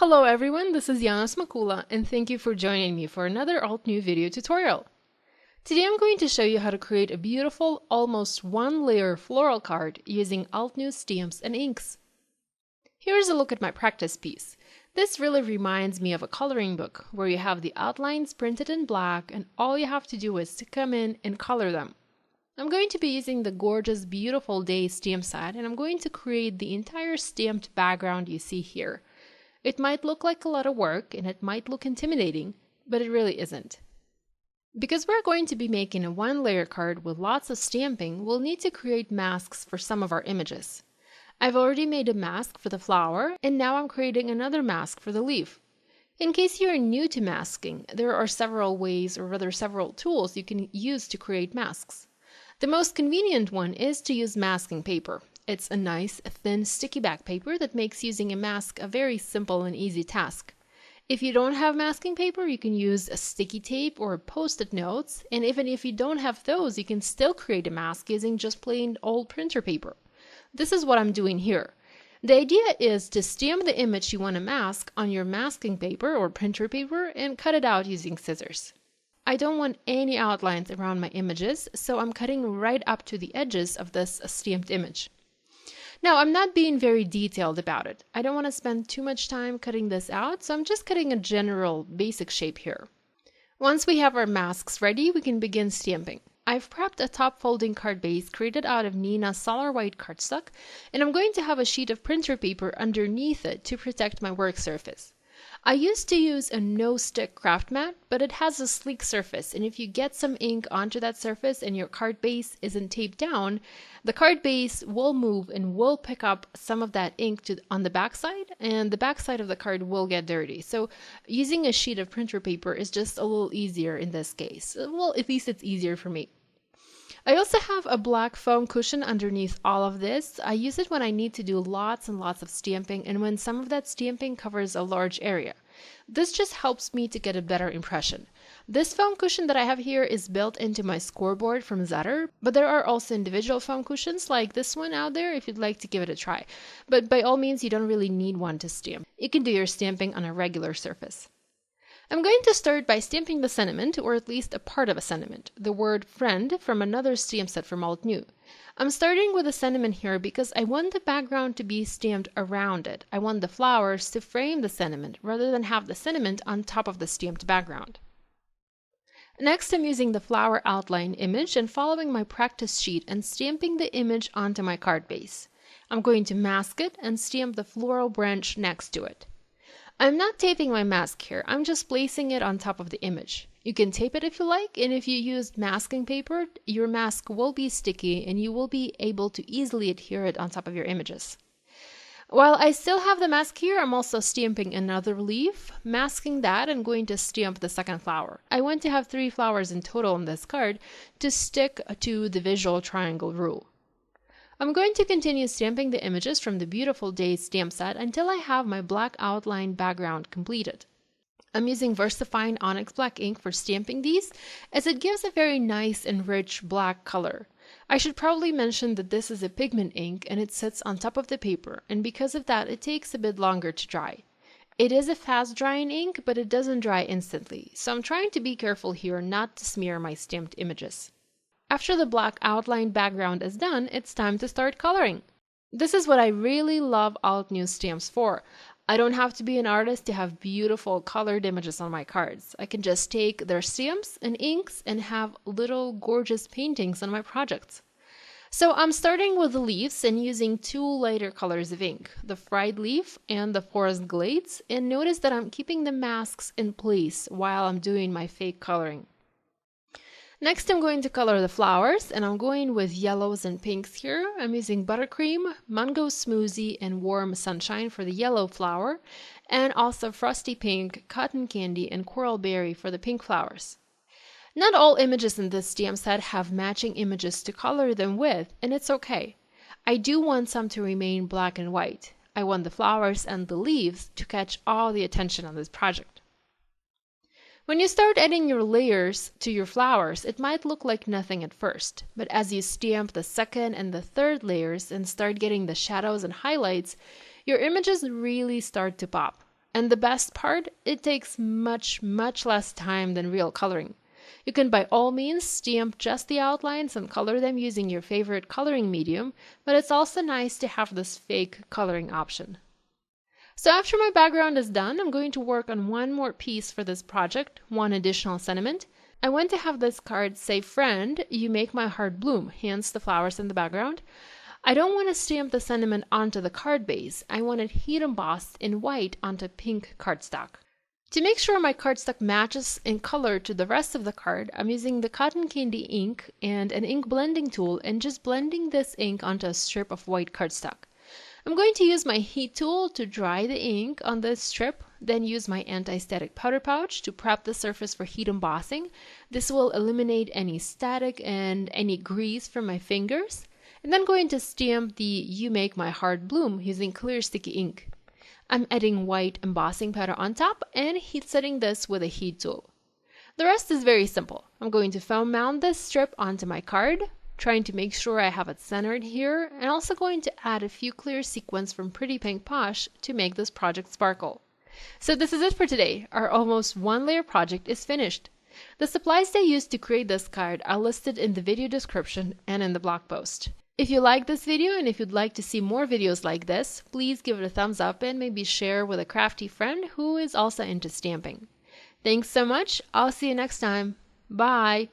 Hello everyone, this is Yanas Makula and thank you for joining me for another Altenew video tutorial. Today I'm going to show you how to create a beautiful, almost one-layer floral card using Altenew stamps and inks. Here's a look at my practice piece. This really reminds me of a coloring book where you have the outlines printed in black and all you have to do is to come in and color them. I'm going to be using the gorgeous Beautiful Day stamp set and I'm going to create the entire stamped background you see here. It might look like a lot of work and it might look intimidating, but it really isn't. Because we're going to be making a one-layer card with lots of stamping, we'll need to create masks for some of our images. I've already made a mask for the flower, and now I'm creating another mask for the leaf. In case you're new to masking, there are several ways, or rather several tools you can use to create masks. The most convenient one is to use masking paper. It's a nice, thin, sticky back paper that makes using a mask a very simple and easy task. If you don't have masking paper, you can use a sticky tape or post-it notes, and even if you don't have those, you can still create a mask using just plain old printer paper. This is what I'm doing here. The idea is to stamp the image you want to mask on your masking paper or printer paper and cut it out using scissors. I don't want any outlines around my images, so I'm cutting right up to the edges of this stamped image. Now, I'm not being very detailed about it. I don't want to spend too much time cutting this out, so I'm just cutting a general basic shape here. Once we have our masks ready, we can begin stamping. I've prepped a top folding card base created out of Neenah's Solar White cardstock, and I'm going to have a sheet of printer paper underneath it to protect my work surface. I used to use a no-stick craft mat, but it has a sleek surface, and if you get some ink onto that surface and your card base isn't taped down, the card base will move and will pick up some of that ink on the backside, and the backside of the card will get dirty. So using a sheet of printer paper is just a little easier in this case. Well, at least it's easier for me. I also have a black foam cushion underneath all of this. I use it when I need to do lots and lots of stamping and when some of that stamping covers a large area. This just helps me to get a better impression. This foam cushion that I have here is built into my scoreboard from Zetter, but there are also individual foam cushions like this one out there if you'd like to give it a try. But by all means, you don't really need one to stamp. You can do your stamping on a regular surface. I'm going to start by stamping the sentiment, or at least a part of a sentiment, the word friend from another stamp set from Altenew. I'm starting with a sentiment here because I want the background to be stamped around it. I want the flowers to frame the sentiment rather than have the sentiment on top of the stamped background. Next, I'm using the flower outline image and following my practice sheet and stamping the image onto my card base. I'm going to mask it and stamp the floral branch next to it. I'm not taping my mask here, I'm just placing it on top of the image. You can tape it if you like, and if you use masking paper, your mask will be sticky and you will be able to easily adhere it on top of your images. While I still have the mask here, I'm also stamping another leaf, masking that and going to stamp the second flower. I want to have 3 flowers in total on this card to stick to the visual triangle rule. I'm going to continue stamping the images from the Beautiful Day stamp set until I have my black outline background completed. I'm using VersaFine Onyx Black ink for stamping these as it gives a very nice and rich black color. I should probably mention that this is a pigment ink and it sits on top of the paper, and because of that it takes a bit longer to dry. It is a fast drying ink, but it doesn't dry instantly, so I'm trying to be careful here not to smear my stamped images. After the black outline background is done, it's time to start coloring. This is what I really love Altenew stamps for. I don't have to be an artist to have beautiful colored images on my cards. I can just take their stamps and inks and have little gorgeous paintings on my projects. So I'm starting with the leaves and using 2 lighter colors of ink, the Fried Leaf and the Forest Glades, and notice that I'm keeping the masks in place while I'm doing my fake coloring. Next, I'm going to color the flowers, and I'm going with yellows and pinks here. I'm using Buttercream, Mango Smoothie, and Warm Sunshine for the yellow flower, and also Frosty Pink, Cotton Candy, and Coral Berry for the pink flowers. Not all images in this stamp set have matching images to color them with, and it's okay. I do want some to remain black and white. I want the flowers and the leaves to catch all the attention on this project. When you start adding your layers to your flowers, it might look like nothing at first, but as you stamp the second and the third layers and start getting the shadows and highlights, your images really start to pop. And the best part, it takes much less time than real coloring. You can by all means stamp just the outlines and color them using your favorite coloring medium, but it's also nice to have this fake coloring option. So after my background is done, I'm going to work on one more piece for this project, one additional sentiment. I want to have this card say, "Friend, you make my heart bloom," hence the flowers in the background. I don't want to stamp the sentiment onto the card base. I want it heat embossed in white onto pink cardstock. To make sure my cardstock matches in color to the rest of the card, I'm using the cotton candy ink and an ink blending tool and just blending this ink onto a strip of white cardstock. I'm going to use my heat tool to dry the ink on this strip, then use my anti-static powder pouch to prep the surface for heat embossing. This will eliminate any static and any grease from my fingers. And then going to stamp the "You Make My Heart Bloom" using clear sticky ink. I'm adding white embossing powder on top and heat setting this with a heat tool. The rest is very simple. I'm going to foam mount this strip onto my card, trying to make sure I have it centered here, and also going to add a few clear sequins from Pretty Pink Posh to make this project sparkle. So this is it for today. Our almost one layer project is finished. The supplies they used to create this card are listed in the video description and in the blog post. If you like this video and if you'd like to see more videos like this, please give it a thumbs up and maybe share with a crafty friend who is also into stamping. Thanks so much. I'll see you next time. Bye!